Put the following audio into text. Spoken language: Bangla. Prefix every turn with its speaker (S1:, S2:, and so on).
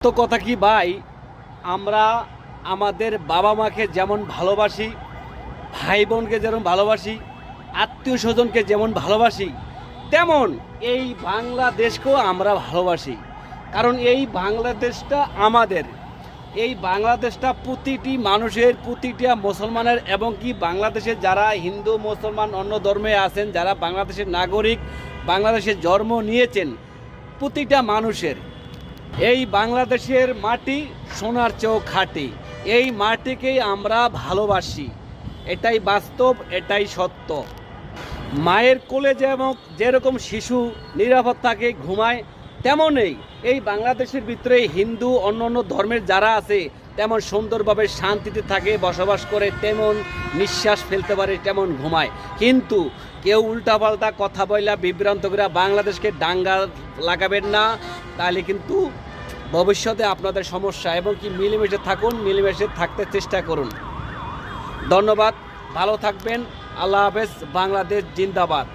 S1: তো কথা কি ভাই, আমরা আমাদের বাবা মাকে যেমন ভালোবাসি, ভাই বোনকে যেমন ভালোবাসি, আত্মীয় স্বজনকে যেমন ভালোবাসি, তেমন এই বাংলাদেশকেও আমরা ভালোবাসি। কারণ এই বাংলাদেশটা আমাদের, এই বাংলাদেশটা প্রতিটি মানুষের, প্রতিটা মুসলমানের, এবং কি বাংলাদেশে যারা হিন্দু মুসলমান অন্য ধর্মে আছেন, যারা বাংলাদেশের নাগরিক, বাংলাদেশে জন্ম নিয়েছেন, প্রতিটা মানুষের। এই বাংলাদেশের মাটি সোনার চেয়েও খাঁটি। এই মাটিকেই আমরা ভালোবাসি। এটাই বাস্তব, এটাই সত্য। মায়ের কোলে যেরকম শিশু নিরাপদ থাকে, ঘুমায়, তেমনই এই বাংলাদেশের ভিতরে হিন্দু অন্য ধর্মের যারা আছে তেমন সুন্দরভাবে শান্তিতে থাকে, বসবাস করে, তেমন নিঃশ্বাস ফেলতে পারে, তেমন ঘুমায়। কিন্তু কেউ উল্টাপাল্টা কথা বইলা বিভ্রান্ত করে বাংলাদেশকে দাঙ্গা লাগাবেন না, তাহলে কিন্তু ভবিষ্যতে আপনাদের সমস্যা। এবং কি মিলেমিশে থাকুন, মিলেমিশে থাকতে চেষ্টা করুন। ধন্যবাদ, ভালো থাকবেন। আল্লাহ হাফেজ। বাংলাদেশ জিন্দাবাদ।